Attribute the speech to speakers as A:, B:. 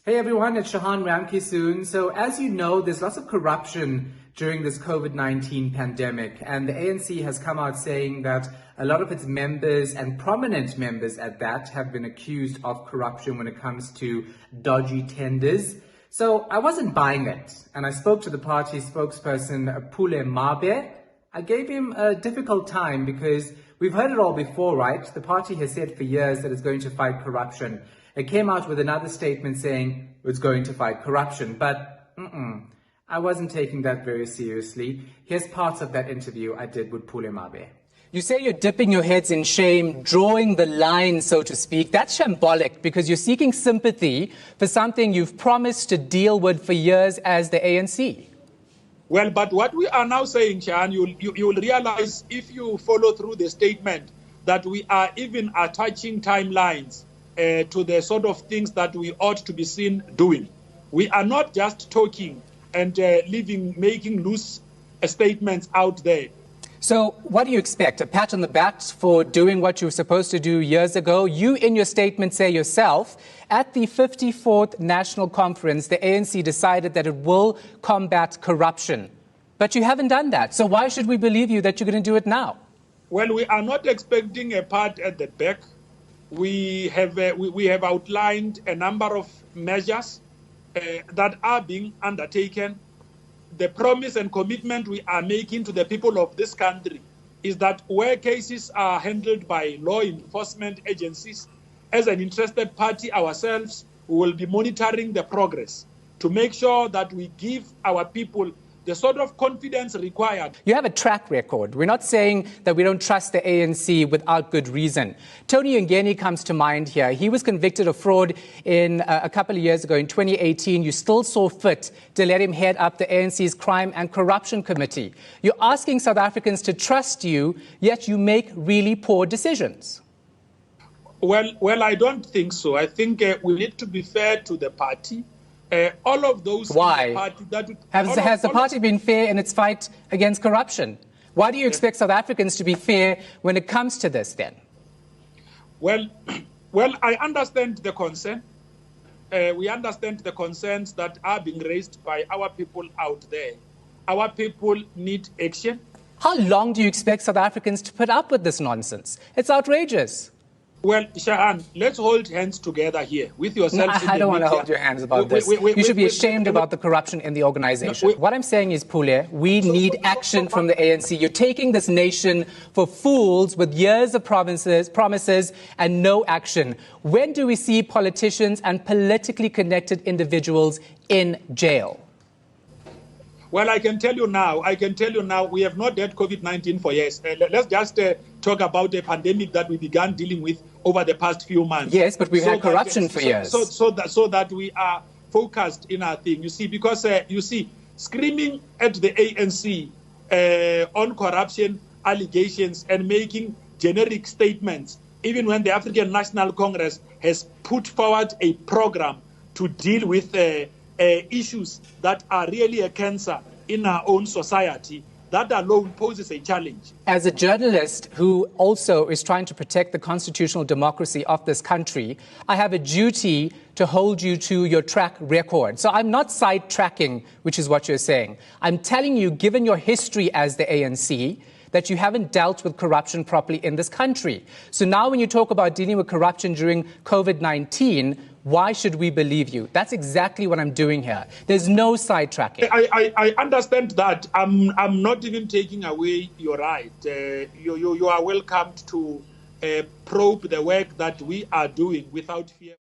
A: Hey everyone, it's Shahan Ramkissoon. So as you know, there's lots of corruption during this COVID-19 pandemic, and the ANC has come out saying that a lot of its members, and prominent members at that, have been accused of corruption when it comes to dodgy tenders. So I wasn't buying it, and I spoke to the party spokesperson, Pule Mabe. I gave him a difficult time because we've heard it all before, right? The party has said for years that it's going to fight corruption. It came out with another statement saying it's going to fight corruption, but I wasn't taking that very seriously. Here's parts of that interview I did with Pule Mabe.
B: You say you're dipping your heads in shame, drawing the line, so to speak. That's shambolic because you're seeking sympathy for something you've promised to deal with for years as the ANC.
C: Well, but what we are now saying, Shahan, you will realize if you follow through the statement that we are even attaching timelines to the sort of things that we ought to be seen doing. We are not just talking and making loose statements out there.
B: So what do you expect? A pat on the back for doing what you were supposed to do years ago? You, in your statement, say yourself, at the 54th National Conference, the ANC decided that it will combat corruption. But you haven't done that. So why should we believe you that you're going to do it now?
C: Well, we are not expecting a pat at the back. We have outlined a number of measures that are being undertaken. The promise and commitment we are making to the people of this country is that where cases are handled by law enforcement agencies, as an interested party ourselves, we will be monitoring the progress to make sure that we give our people the sort of confidence required.
B: You have a track record. We're not saying that we don't trust the ANC without good reason. Tony Ngeni comes to mind here. He was convicted of fraud in a couple of years ago in 2018. You still saw fit to let him head up the ANC's Crime and Corruption Committee. You're asking South Africans to trust you, yet you make really poor decisions.
C: Well, I don't think so. I think we need to be fair to the party. All of those.
B: Why?
C: In the party that
B: has the party been fair in its fight against corruption? Why do you expect South Africans to be fair when it comes to this then?
C: Well, I understand the concern. We understand the concerns that are being raised by our people out there. Our people need action.
B: How long do you expect South Africans to put up with this nonsense? It's outrageous.
C: Well, Shahan, let's hold hands together here with yourself.
B: No, I don't want to hold your hands about this. You should be ashamed about the corruption in the organization. What I'm saying is, Pule, we need action from the ANC. You're taking this nation for fools with years of promises and no action. When do we see politicians and politically connected individuals in jail?
C: Well, I can tell you now, we have not had COVID-19 for years. Let's just talk about the pandemic that we began dealing with over the past few months.
B: Yes, but we've had corruption for years.
C: So that we are focused in our thing, you see, because, screaming at the ANC on corruption allegations and making generic statements, even when the African National Congress has put forward a program to deal with issues that are really a cancer in our own society, that alone poses a challenge.
B: As a journalist who also is trying to protect the constitutional democracy of this country, I have a duty to hold you to your track record. So I'm not sidetracking, which is what you're saying. I'm telling you, given your history as the ANC, that you haven't dealt with corruption properly in this country. So now when you talk about dealing with corruption during COVID-19, why should we believe you? That's exactly what I'm doing here. There's no sidetracking.
C: I understand that. I'm not even taking away your right. You are welcome to probe the work that we are doing without fear.